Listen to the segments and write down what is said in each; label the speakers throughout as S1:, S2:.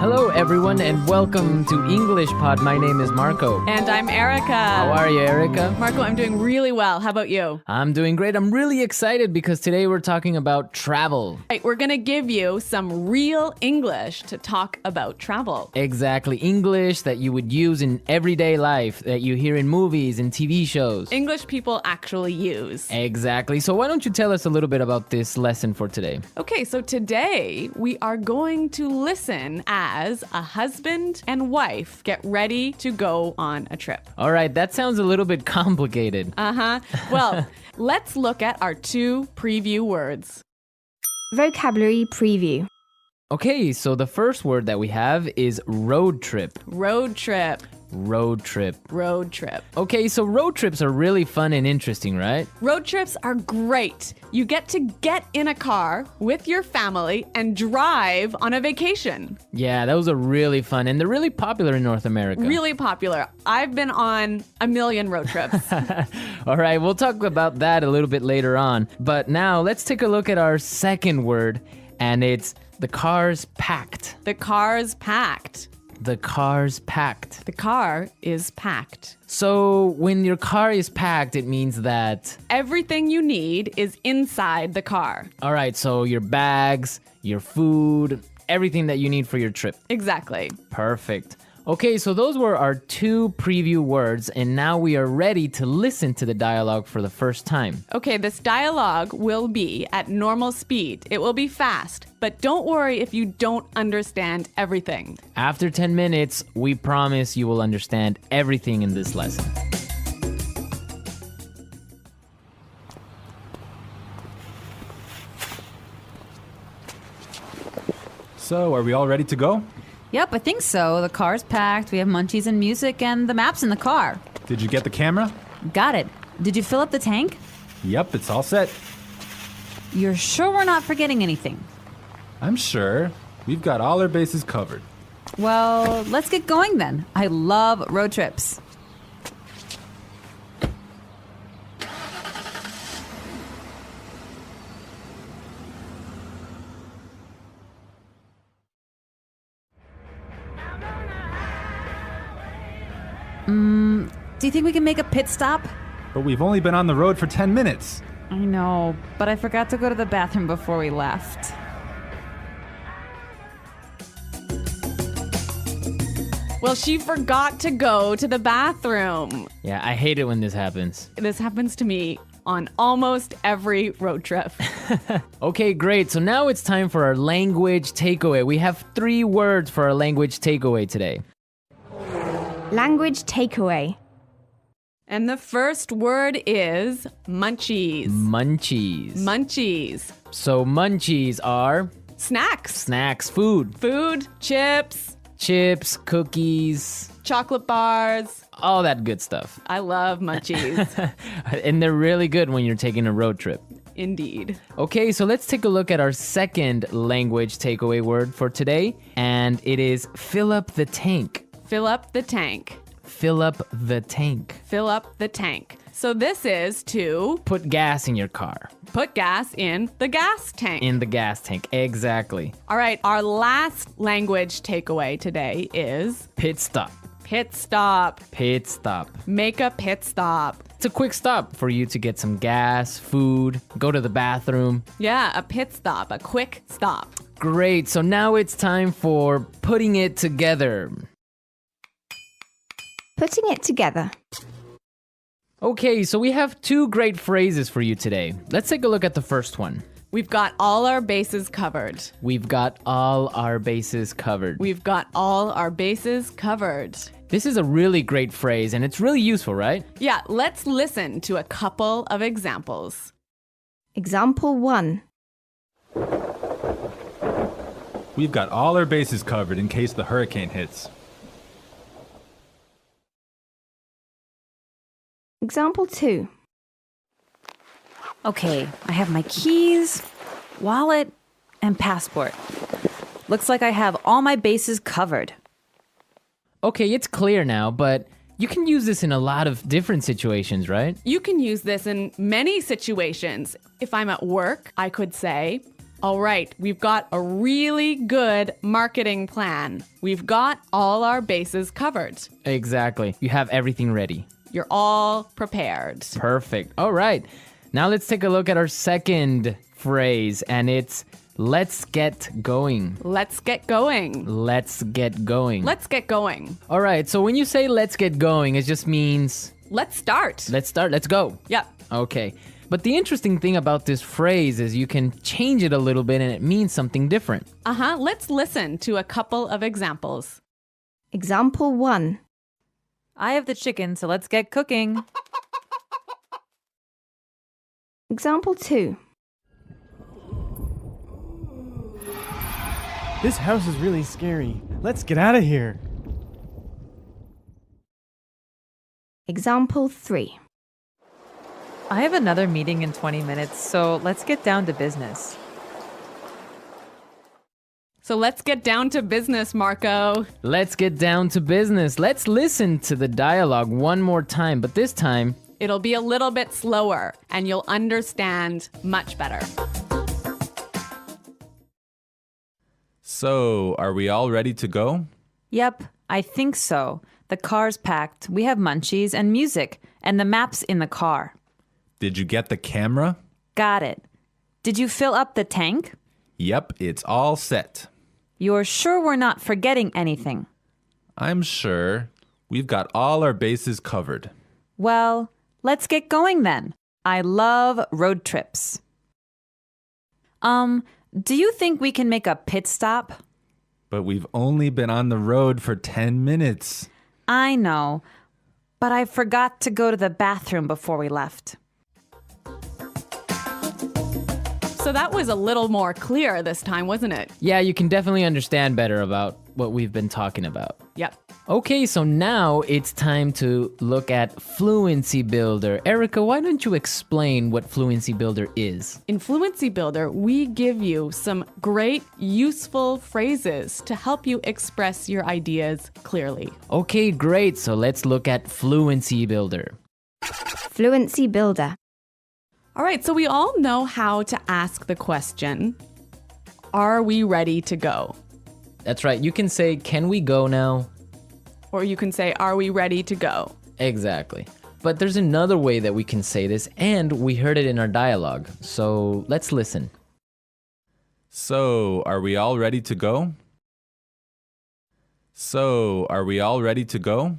S1: Hello, everyone, and welcome to English Pod. My name is Marco.
S2: And I'm Erica.
S1: How are you, Erica?
S2: Marco, I'm doing really well. How about you?
S1: I'm doing great. I'm really excited because today we're talking about travel.
S2: Right, we're going to give you some real English to talk about travel.
S1: Exactly. English that you would use in everyday life, that you hear in movies and TV shows.
S2: English people actually use.
S1: Exactly. So why don't you tell us a little bit about this lesson for today?
S2: Okay, so today we are going to listen as a husband and wife get ready to go on a trip.
S1: All right, that sounds a little bit complicated.
S2: Well, let's look at our two preview words.
S3: Vocabulary preview.
S1: Okay, so the first word that we have is road trip.
S2: Road trip.
S1: Road trip.
S2: Road trip.
S1: Okay, so road trips are really fun and interesting, right?
S2: Road trips are great. You get to get in a car with your family and drive on a vacation.
S1: Yeah, those are really fun, and they're really popular in North America.
S2: Really popular. I've been on a million road trips.
S1: All right, we'll talk about that a little bit later on. But now let's take a look at our second word, and it's the car's packed.
S2: The car's packed.
S1: The car's packed.
S2: The car is packed.
S1: So when your car is packed, it means that...
S2: Everything you need is inside the car.
S1: All right, so your bags, your food, everything that you need for your trip.
S2: Exactly.
S1: Perfect. Okay, so those were our two preview words, and now we are ready to listen to the dialogue for the first time.
S2: Okay, this dialogue will be at normal speed. It will be fast, but don't worry if you don't understand everything.
S1: After 10 minutes, we promise you will understand everything in this lesson.
S4: So, are we all ready to go?
S5: Yep, I think so. The car's packed, we have munchies and music, and the map's in the car.
S4: Did you get the camera?
S5: Got it. Did you fill up the tank?
S4: Yep, it's all set.
S5: You're sure we're not forgetting anything?
S4: I'm sure. We've got all our bases covered.
S5: Well, let's get going then. I love road trips. Do you think we can make a pit stop?
S4: But we've only been on the road for 10 minutes.
S5: I know, but I forgot to go to the bathroom before we left.
S2: Well, she forgot to go to the bathroom.
S1: Yeah, I hate it when this happens.
S2: This happens to me on almost every road trip.
S1: Okay, great. So now it's time for our language takeaway. We have 3 words for our language takeaway today.
S3: Language takeaway.
S2: And the first word is munchies.
S1: Munchies.
S2: Munchies.
S1: So munchies are
S2: Snacks.
S1: snacks, food,
S2: Food, chips,
S1: chips, cookies,
S2: chocolate bars.
S1: all that good stuff.
S2: I love munchies.
S1: And they're really good when you're taking a road trip.
S2: Indeed.
S1: Okay, so let's take a look at our second language takeaway word for today, and it is fill up the tank.
S2: Fill up the tank.
S1: Fill up the tank.
S2: Fill up the tank. So this is to
S1: Put gas in your car.
S2: put gas in the gas tank.
S1: In the gas tank. Exactly.
S2: All right, our last language takeaway today is
S1: Pit stop.
S2: pit stop.
S1: Pit stop.
S2: Make a pit stop.
S1: It's a quick stop for you to get some gas, food, go to the bathroom.
S2: Yeah, a pit stop, a quick stop.
S1: Great, so now it's time for putting it together.
S3: Putting it together.
S1: Okay, so we have 2 great phrases for you today. Let's take a look at the first one.
S2: We've got all our bases covered.
S1: We've got all our bases covered.
S2: We've got all our bases covered.
S1: This is a really great phrase, and it's really useful, right?
S2: Yeah, let's listen to a couple of examples.
S3: Example 1.
S4: We've got all our bases covered in case the hurricane hits.
S3: Example 2.
S5: Okay, I have my keys, wallet, and passport. Looks like I have all my bases covered.
S1: Okay, it's clear now, but you can use this in a lot of different situations, right?
S2: You can use this in many situations. If I'm at work, I could say, All right, we've got a really good marketing plan. We've got all our bases covered.
S1: Exactly. You have everything ready.
S2: You're all prepared.
S1: Perfect. All right. Now let's take a look at our second phrase, and it's let's get going.
S2: Let's get going.
S1: Let's get going.
S2: Let's get going.
S1: All right. So when you say let's get going, it just means
S2: Let's start.
S1: let's start. Let's go.
S2: Yep.
S1: Okay. But the interesting thing about this phrase is you can change it a little bit and it means something different.
S2: Let's listen to a couple of examples.
S3: Example 1.
S5: I have the chicken, so let's get cooking.
S3: Example 2.
S6: This house is really scary. Let's get out of here.
S3: Example 3.
S5: I have another meeting in 20 minutes, so let's get down to business.
S2: So let's get down to business, Marco.
S1: Let's get down to business. Let's listen to the dialogue one more time, but this time,
S2: It'll be a little bit slower and you'll understand much better.
S4: So, are we all ready to go?
S5: Yep, I think so. The car's packed. We have munchies and music, and the map's in the car.
S4: Did you get the camera?
S5: Got it. Did you fill up the tank?
S4: Yep, it's all set.
S5: You're sure we're not forgetting anything?
S4: I'm sure. We've got all our bases covered.
S5: Well, let's get going then. I love road trips. Do you think we can make a pit stop?
S4: But we've only been on the road for 10 minutes.
S5: I know, but I forgot to go to the bathroom before we left.
S2: So that was a little more clear this time, wasn't it?
S1: yeah, you can definitely understand better about what we've been talking about.
S2: Yep.
S1: Okay, so now it's time to look at Fluency Builder. Erica, why don't you explain what Fluency Builder is?
S2: In Fluency Builder, we give you some great, useful phrases to help you express your ideas clearly.
S1: Okay, great. So let's look at Fluency Builder.
S3: Fluency Builder.
S2: All right, so we all know how to ask the question, are we ready to go?
S1: That's right. You can say, can we go now?
S2: Or you can say, are we ready to go?
S1: Exactly. But there's another way that we can say this, and we heard it in our dialogue. So let's listen.
S4: So, are we all ready to go? So, are we all ready to go?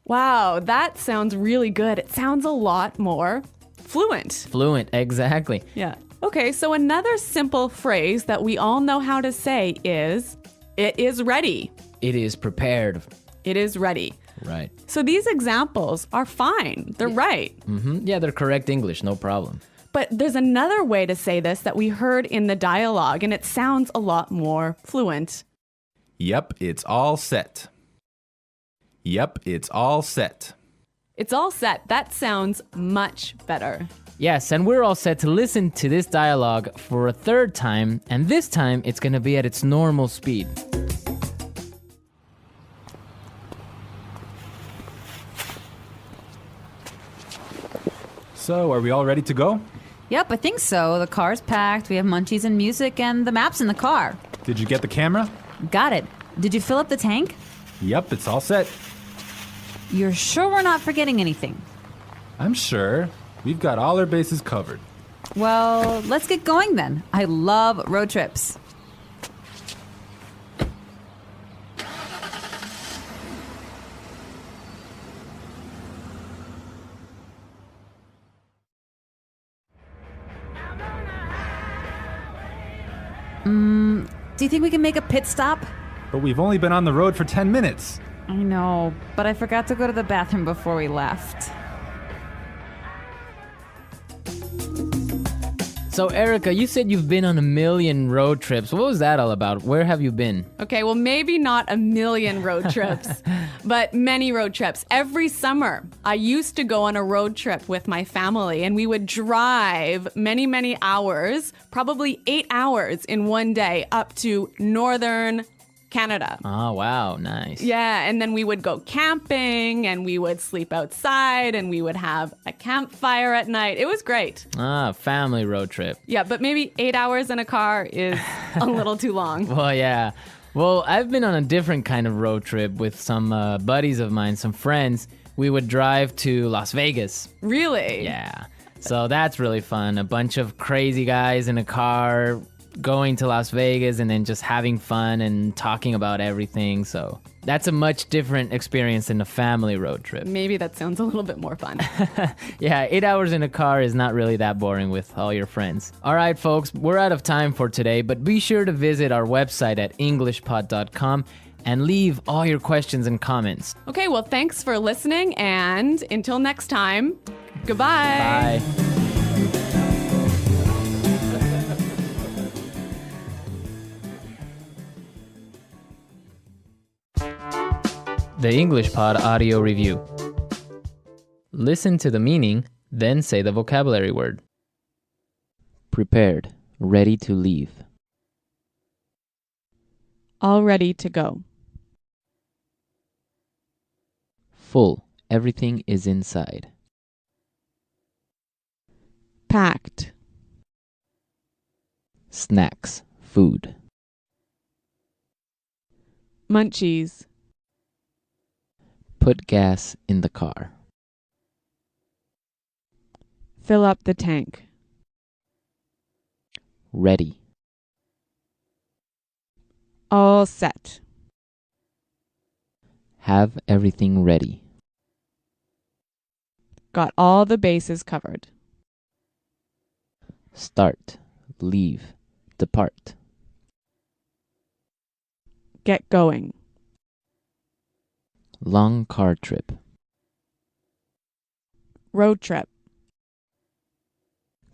S2: Wow, that sounds really good. It sounds a lot more fluent.
S1: Fluent, exactly.
S2: Yeah. Okay, so another simple phrase that we all know how to say is, it is ready.
S1: It is prepared.
S2: It is ready.
S1: Right.
S2: So these examples are fine. They're right.
S1: Yeah, they're correct English, no problem.
S2: But there's another way to say this that we heard in the dialogue, and it sounds a lot more fluent.
S4: Yep, it's all set. Yep, it's all set.
S2: It's all set. That sounds much better.
S1: Yes, and we're all set to listen to this dialogue for a third time, and this time it's going to be at its normal speed.
S4: So, are we all ready to go?
S5: Yep, I think so. The car's packed. We have munchies and music, and the map's in the car.
S4: Did you get the camera?
S5: Got it. Did you fill up the tank?
S4: Yep, it's all set.
S5: You're sure we're not forgetting anything?
S4: I'm sure. We've got all our bases covered.
S5: Well, let's get going then. I love road trips. Do you think we can make a pit stop?
S4: But we've only been on the road for 10 minutes.
S5: I know, but I forgot to go to the bathroom before we left.
S1: So, Erica, you said you've been on a million road trips. What was that all about? Where have you been?
S2: Okay, well, maybe not a million road trips, but many road trips. Every summer, I used to go on a road trip with my family, and we would drive many, many hours, probably 8 hours in one day, up to northern Canada.
S1: Oh, wow. Nice.
S2: Yeah, and then we would go camping and we would sleep outside and we would have a campfire at night. It was great.
S1: Ah, family road trip.
S2: Yeah, but maybe 8 hours in a car is a little too long.
S1: Well, yeah. Well, I've been on a different kind of road trip with some buddies of mine, some friends. We would drive to Las Vegas.
S2: Really?
S1: Yeah. So that's really fun. A bunch of crazy guys in a car going to Las Vegas and then just having fun and talking about everything. So that's a much different experience than a family road trip.
S2: Maybe that sounds a little bit more fun.
S1: Yeah, 8 hours in a car is not really that boring with all your friends. All right, folks, we're out of time for today, but be sure to visit our website at englishpod.com and leave all your questions and comments.
S2: Okay, well, thanks for listening, and until next time, goodbye.
S1: Bye. The English Pod Audio Review. Listen to the meaning, then say the vocabulary word. Prepared, ready to leave.
S2: All ready to go.
S1: Full, everything is inside.
S2: Packed.
S1: Snacks, food.
S2: Munchies.
S1: Put gas in the car.
S2: Fill up the tank.
S1: Ready.
S2: All set.
S1: Have everything ready.
S2: Got all the bases covered.
S1: Start, leave, depart.
S2: Get going.
S1: Long car trip.
S2: Road trip.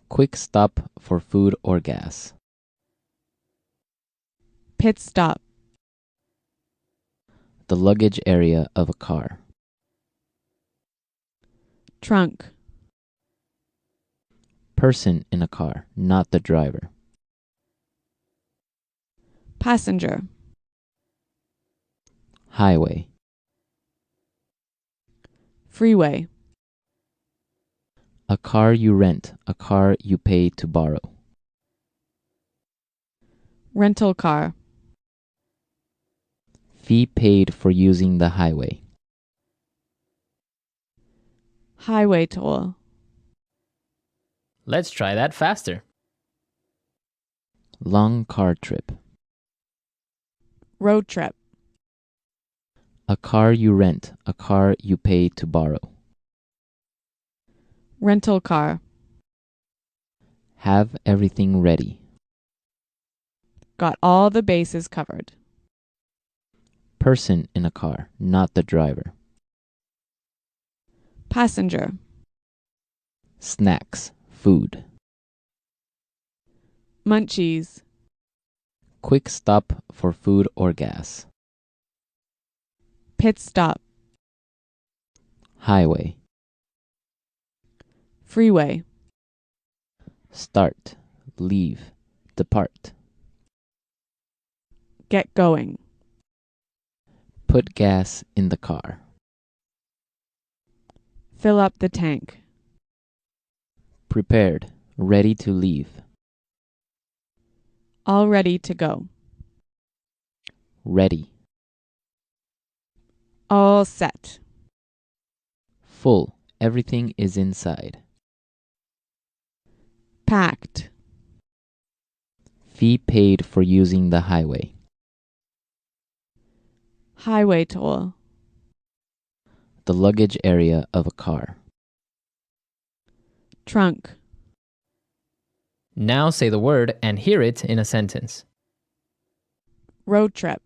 S1: Quick stop for food or gas.
S2: Pit stop.
S1: The luggage area of a car.
S2: Trunk.
S1: Person in a car, not the driver.
S2: Passenger.
S1: Highway.
S2: Freeway.
S1: A car you rent, a car you pay to borrow.
S2: Rental car.
S1: Fee paid for using the highway.
S2: Highway toll.
S1: Let's try that faster. Long car trip.
S2: Road trip.
S1: A car you rent, a car you pay to borrow.
S2: Rental car.
S1: Have everything ready.
S2: Got all the bases covered.
S1: Person in a car, not the driver.
S2: Passenger.
S1: Snacks, food.
S2: Munchies.
S1: Quick stop for food or gas.
S2: Pit stop.
S1: Highway.
S2: Freeway.
S1: Start, leave, depart.
S2: Get going.
S1: Put gas in the car.
S2: Fill up the tank.
S1: Prepared, ready to leave.
S2: All ready to go.
S1: Ready.
S2: All set.
S1: Full, everything is inside.
S2: Packed.
S1: Fee paid for using the highway.
S2: Highway toll.
S1: The luggage area of a car.
S2: Trunk.
S1: Now say the word and hear it in a sentence.
S2: Road trip.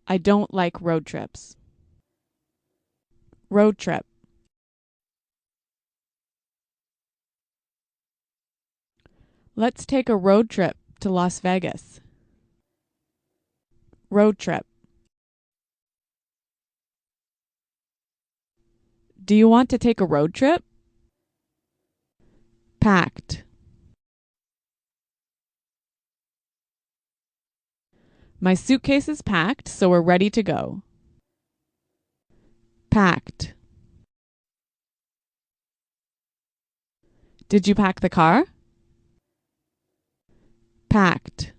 S2: I don't like road trips. Road trip. Let's take a road trip to Las Vegas. Road trip. Do you want to take a road trip? Packed. My suitcase is packed, so we're ready to go. Packed. Did you pack the car? Packed.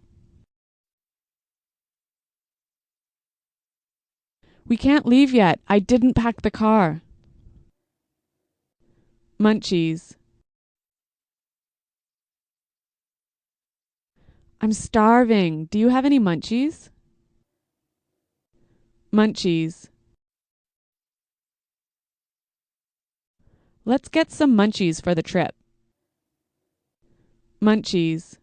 S2: We can't leave yet. I didn't pack the car. Munchies. I'm starving. Do you have any munchies? Munchies. Let's get some munchies for the trip. Munchies.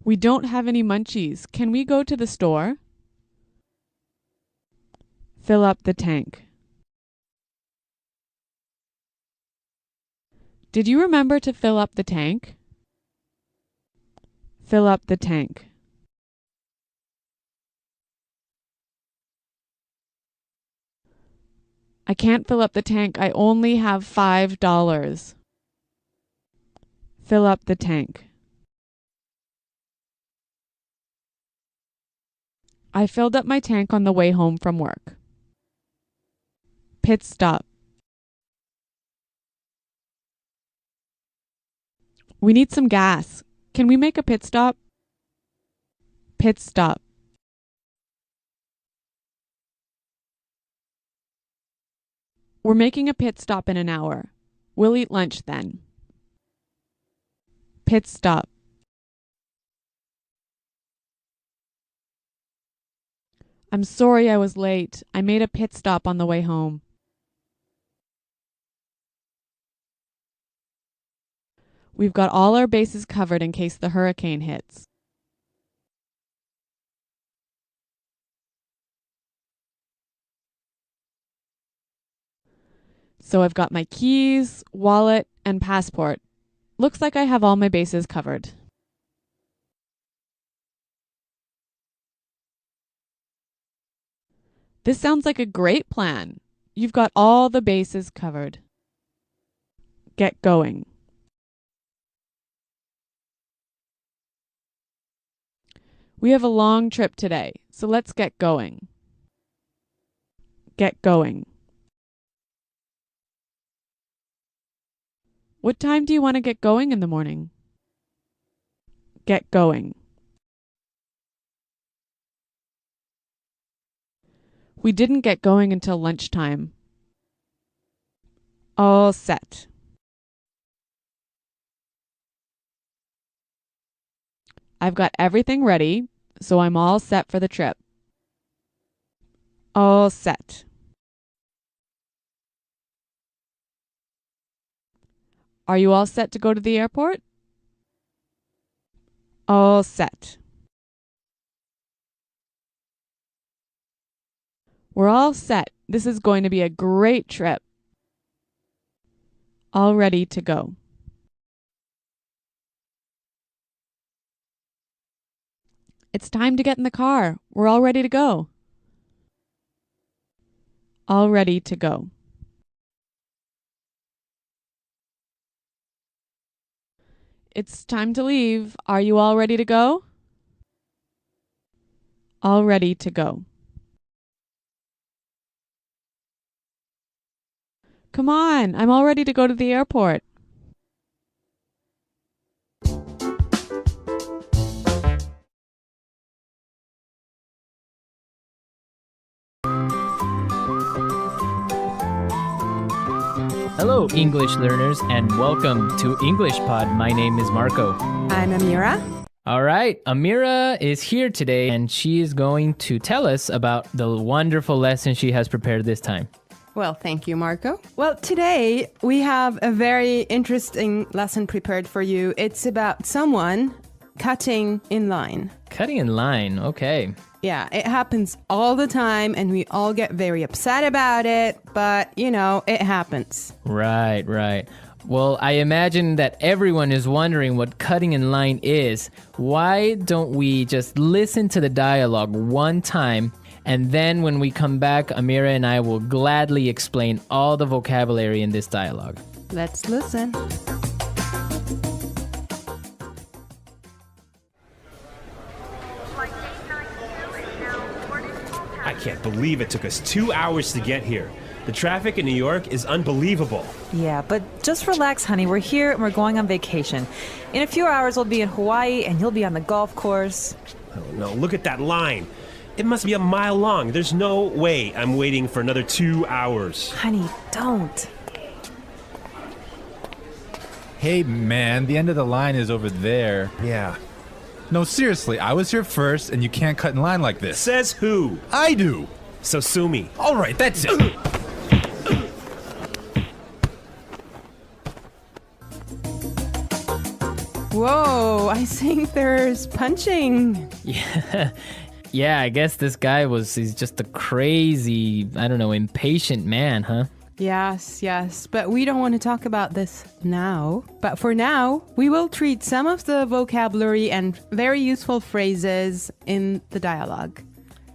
S2: We don't have any munchies. Can we go to the store? Fill up the tank. Did you remember to fill up the tank? Fill up the tank. I can't fill up the tank. I only have $5. Fill up the tank. I filled up my tank on the way home from work. Pit stop. We need some gas. Can we make a pit stop? Pit stop. We're making a pit stop in an hour. We'll eat lunch then. Pit stop. I'm sorry I was late. I made a pit stop on the way home. We've got all our bases covered in case the hurricane hits. So I've got my keys, wallet, and passport. Looks like I have all my bases covered. This sounds like a great plan. You've got all the bases covered. Get going. We have a long trip today, so let's get going. Get going. What time do you want to get going in the morning? Get going. We didn't get going until lunchtime. All set. I've got everything ready, so I'm all set for the trip. All set. Are you all set to go to the airport? All set. We're all set. This is going to be a great trip. All ready to go. It's time to get in the car. We're all ready to go. All ready to go. It's time to leave. Are you all ready to go? All ready to go. Come on, I'm all ready to go to the airport.
S1: Hello, English learners, and welcome to English Pod. My name is Marco.
S7: I'm Amira.
S1: All right, Amira is here today, and she is going to tell us about the wonderful lesson she has prepared this time.
S7: Well, thank you, Marco. Well, today we have a very interesting lesson prepared for you. It's about someone cutting in line.
S1: Cutting in line, okay.
S7: Yeah, it happens all the time and we all get very upset about it, but you know, it happens.
S1: Right, right. Well, I imagine that everyone is wondering what cutting in line is. Why don't we just listen to the dialogue one time, and then when we come back, Amira and I will gladly explain all the vocabulary in this dialogue.
S7: Let's listen.
S8: Can't believe it took us 2 hours to get here. The traffic in New York is unbelievable.
S5: Yeah, but just relax, honey. We're here and we're going on vacation. In a few hours, we'll be in Hawaii and you'll be on the golf course.
S8: Oh no, look at that line. It must be a mile long. There's no way I'm waiting for another 2 hours.
S5: Honey, don't.
S4: Hey, man, the end of the line is over there.
S8: Yeah.
S4: No, seriously, I was here first, and you can't cut in line like this.
S8: Says who?
S4: I do.
S8: So sue me.
S4: All right, that's it.
S7: Whoa, I think there's punching.
S1: Yeah, I guess this guy he's just a crazy, I don't know, impatient man, huh?
S7: Yes, but we don't want to talk about this now. But for now, we will treat some of the vocabulary and very useful phrases in the dialogue.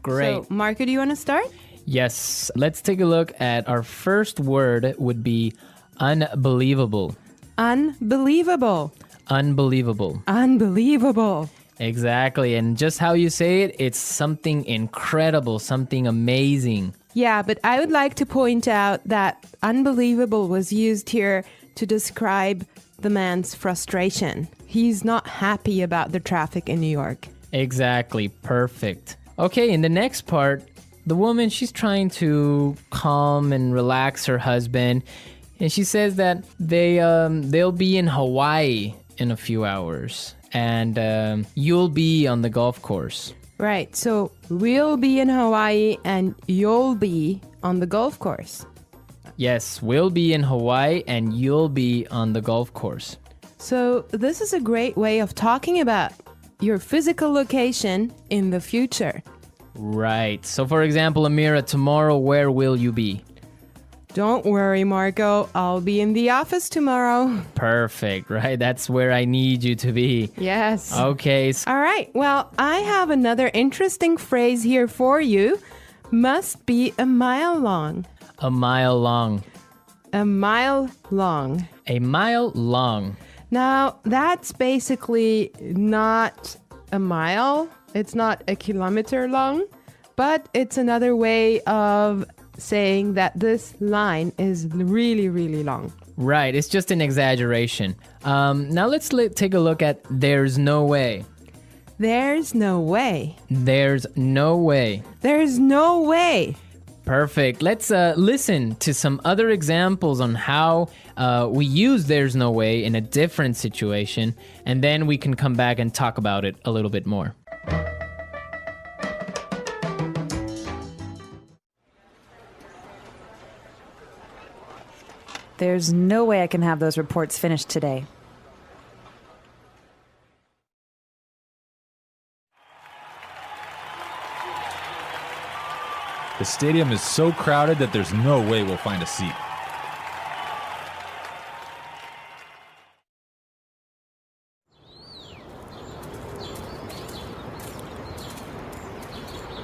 S1: Great.
S7: So, Marco, do you want to start?
S1: Yes, let's take a look at our first word would be unbelievable.
S7: Unbelievable.
S1: Unbelievable.
S7: Unbelievable.
S1: Exactly, and just how you say it, it's something incredible, something amazing.
S7: Yeah, but I would like to point out that unbelievable was used here to describe the man's frustration. He's not happy about the traffic in New York.
S1: Exactly, perfect. Okay, in the next part, the woman, she's trying to calm and relax her husband, and she says that they'll be in Hawaii in a few hours, and you'll be on the golf course.
S7: Right, so we'll be in Hawaii and you'll be on the golf course.
S1: Yes, we'll be in Hawaii and you'll be on the golf course.
S7: So this is a great way of talking about your physical location in the future.
S1: Right. So for example, Amira, tomorrow, where will you be?
S7: Don't worry, Marco. I'll be in the office tomorrow.
S1: Perfect, right? That's where I need you to be.
S7: Yes.
S1: Okay.
S7: All right. Well, I have another interesting phrase here for you. Must be a mile long.
S1: A mile long.
S7: A mile long.
S1: A mile long.
S7: Now, that's basically not a mile. It's not a kilometer long, but it's another way of saying that this line is really, really long.
S1: Right, it's just an exaggeration. Now let's take a look at there's no way.
S7: There's no way.
S1: There's no way.
S7: There's no way.
S1: Perfect. Let's listen to some other examples on how we use there's no way in a different situation, and then we can come back and talk about it a little bit more.
S5: There's no way I can have those reports finished today.
S4: The stadium is so crowded that there's no way we'll find a seat.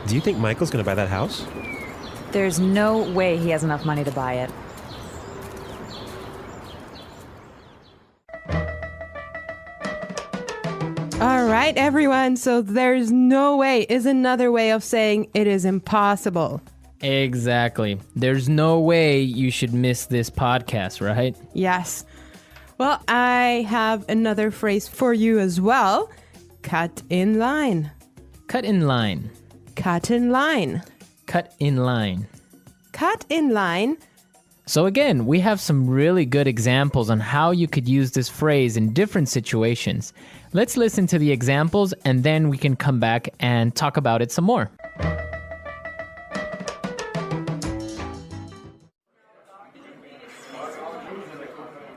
S8: Do you think Michael's going to buy that house?
S5: There's no way he has enough money to buy it.
S7: All right, everyone. So there's no way is another way of saying it is impossible.
S1: Exactly. There's no way you should miss this podcast, right?
S7: Yes. Well, I have another phrase for you as well. Cut in line.
S1: Cut in line.
S7: Cut in line.
S1: Cut in line.
S7: Cut in line.
S1: So again, we have some really good examples on how you could use this phrase in different situations. Let's listen to the examples and then we can come back and talk about it some more.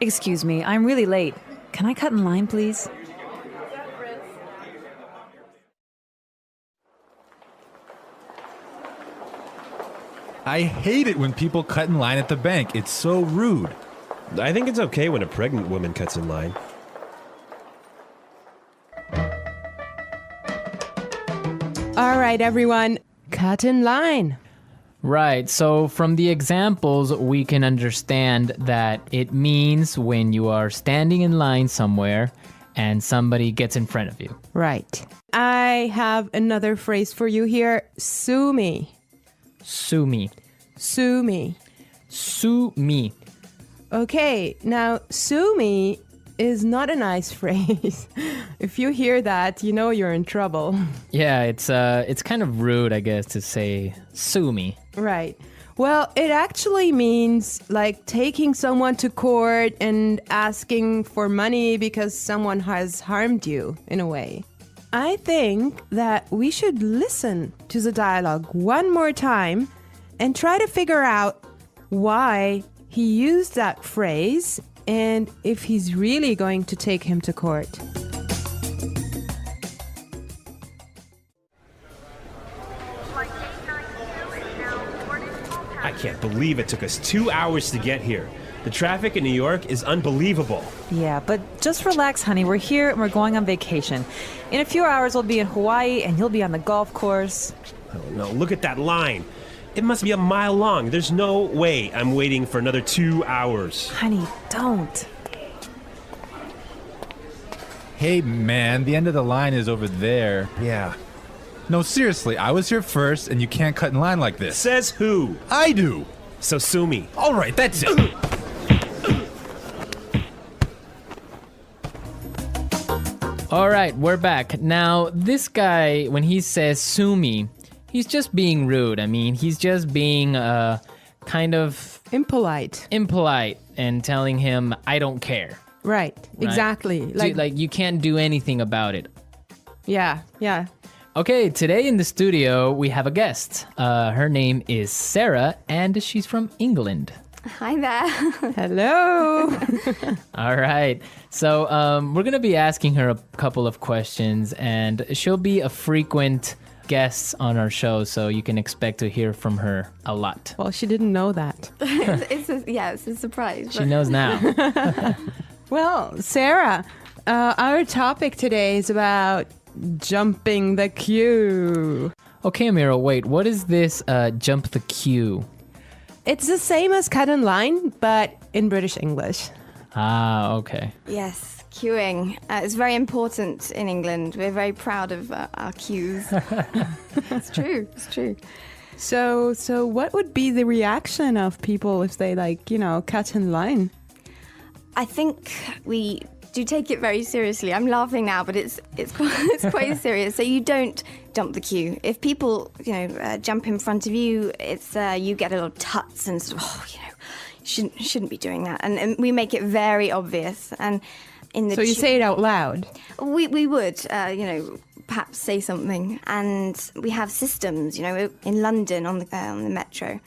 S5: Excuse me, I'm really late. Can I cut in line, please?
S4: I hate it when people cut in line at the bank. It's so rude.
S8: I think it's okay when a pregnant woman cuts in line.
S7: All right, everyone. Cut in line.
S1: Right, so from the examples, we can understand that it means when you are standing in line somewhere and somebody gets in front of you.
S7: Right. I have another phrase for you here. Sue me.
S1: Sue me.
S7: Sue me.
S1: Sue me.
S7: Okay, now sue me is not a nice phrase. If you hear that, you know you're in trouble.
S1: Yeah, it's kind of rude, I guess, to say sue me.
S7: Right. Well, it actually means like taking someone to court and asking for money because someone has harmed you in a way. I think that we should listen to the dialogue one more time and try to figure out why he used that phrase and if he's really going to take him to court.
S8: I can't believe it took us 2 hours to get here. The traffic in New York is unbelievable.
S5: Yeah, but just relax, honey. We're here and we're going on vacation. In a few hours, we'll be in Hawaii and you'll be on the golf course.
S8: Oh no, look at that line. It must be a mile long. There's no way I'm waiting for another 2 hours.
S5: Honey, don't.
S4: Hey, man, the end of the line is over there.
S8: Yeah.
S4: No, seriously, I was here first, and you can't cut in line like this.
S8: Says who?
S4: I do.
S8: So sue me.
S4: All right, that's it.
S1: All right, we're back. Now, this guy, when he says sue me, he's just being rude. I mean, he's just being kind of
S7: Impolite.
S1: impolite and telling him, I don't care.
S7: Right. Exactly.
S1: Like you can't do anything about it.
S7: Yeah.
S1: Okay, today in the studio, we have a guest. Her name is Sarah, and she's from England.
S3: Hi there.
S7: Hello.
S1: All right. So we're going to be asking her a couple of questions, and she'll be a frequent guest on our show, so you can expect to hear from her a lot.
S7: Well, she didn't know that.
S3: it's a surprise.
S1: She knows now.
S7: Well, Sarah, our topic today is about jumping the queue.
S1: Okay, Amira, wait. What is this jump the queue?
S7: It's the same as cut in line, but in British English.
S1: Ah, okay.
S3: Yes, queuing. It's very important in England. We're very proud of our queues. It's true.
S7: So what would be the reaction of people if they cut in line?
S3: I think we do take it very seriously. I'm laughing now, but it's quite serious. So you don't jump the queue. If people jump in front of you, it's you get a little tuts and sort of shouldn't be doing that. And we make it very obvious. And in the
S7: so you say it out loud.
S3: We would perhaps say something. And we have systems. In London on the metro.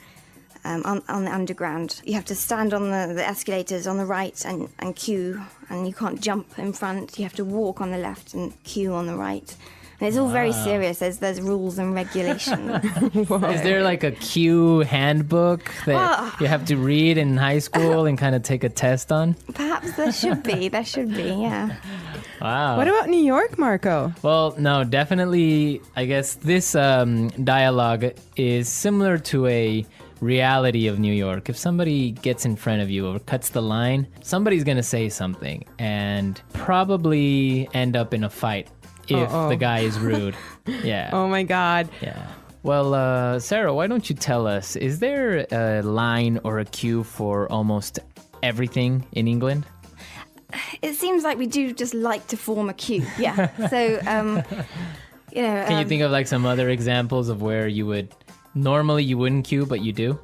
S3: On the underground. You have to stand on the escalators on the right and queue, and you can't jump in front. You have to walk on the left and queue on the right. And it's all very serious. There's rules and regulations.
S1: Is there like a queue handbook that you have to read in high school and kind of take a test on?
S3: Perhaps there should be, yeah.
S1: Wow.
S7: What about New York, Marco?
S1: Well, no, definitely, I guess this dialogue is similar to a reality of New York. If somebody gets in front of you or cuts the line, somebody's going to say something and probably end up in a fight if the guy is rude. Yeah.
S7: Oh my God.
S1: Yeah. Well, Sarah, why don't you tell us, is there a line or a queue for almost everything in England?
S3: It seems like we do just like to form a queue. Yeah. So,
S1: Can you think of like some other examples of where you would normally you wouldn't queue, but you do?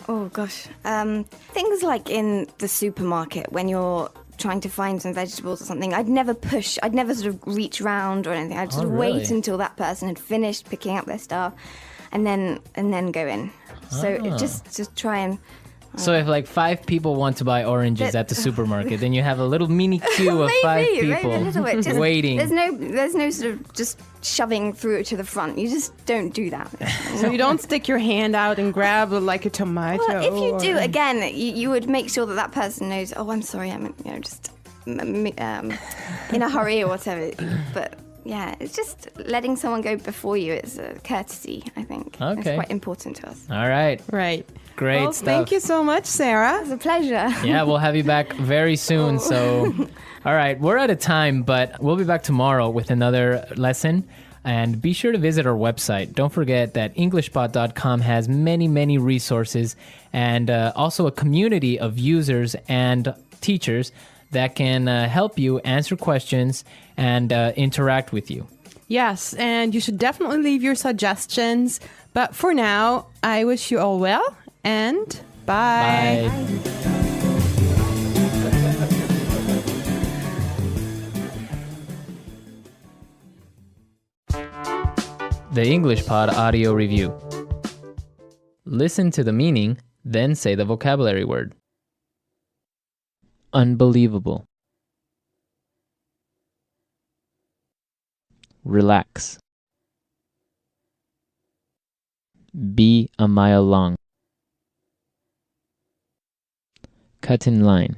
S3: Oh, gosh. Things like in the supermarket when you're trying to find some vegetables or something. I'd never sort of reach round or anything. I'd just wait until that person had finished picking up their stuff and then go in. So just try and...
S1: So if like 5 people want to buy oranges at the supermarket, then you have a little mini queue of five people
S3: a little bit. Just,
S1: waiting.
S3: There's no sort of just shoving through it to the front. You just don't do that.
S7: So you don't stick your hand out and grab like a tomato.
S3: Well, if you do, again, you would make sure that person knows. Oh, I'm sorry, I'm just in a hurry or whatever. But yeah, it's just letting someone go before you. It's a courtesy, I think.
S1: Okay.
S3: It's quite important to us.
S1: All right.
S7: Right.
S1: Great
S7: well,
S1: stuff.
S7: Thank you so much, Sarah.
S3: It's a pleasure.
S1: Yeah, we'll have you back very soon. So, all right, we're out of time, but we'll be back tomorrow with another lesson. And be sure to visit our website. Don't forget that EnglishPod.com has many, many resources and also a community of users and teachers that can help you answer questions and interact with you.
S7: Yes, and you should definitely leave your suggestions. But for now, I wish you all well and bye.
S1: Bye. The English Pod Audio Review. Listen to the meaning, then say the vocabulary word. Unbelievable. Relax. Be a mile long. Cut in line.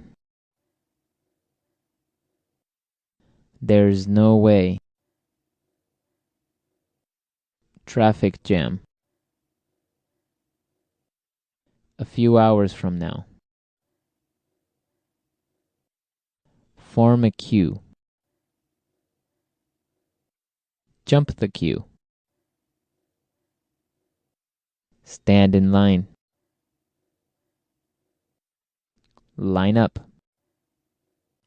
S1: There's no way. Traffic jam. A few hours from now. Form a queue. Jump the queue. Stand in line. Line up.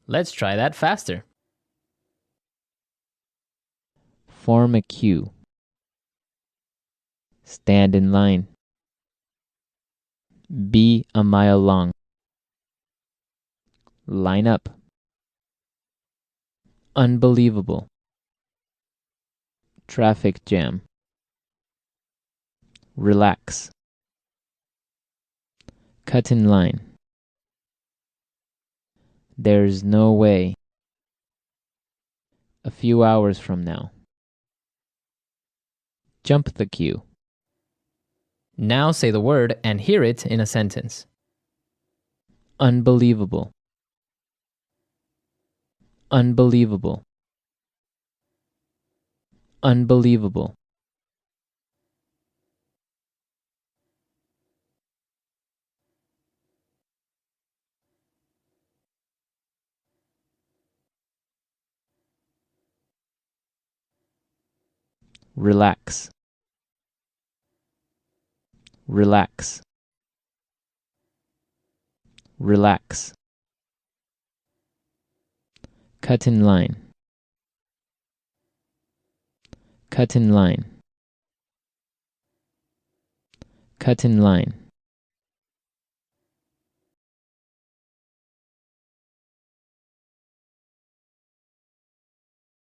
S1: Let's try that faster. Form a queue. Stand in line. Be a mile long. Line up. Unbelievable. Traffic jam. Relax. Cut in line. There's no way. A few hours from now. Jump the queue. Now say the word and hear it in a sentence. Unbelievable. Unbelievable. Unbelievable. Relax. Relax. Relax. Cut in line. Cut in line. Cut in line.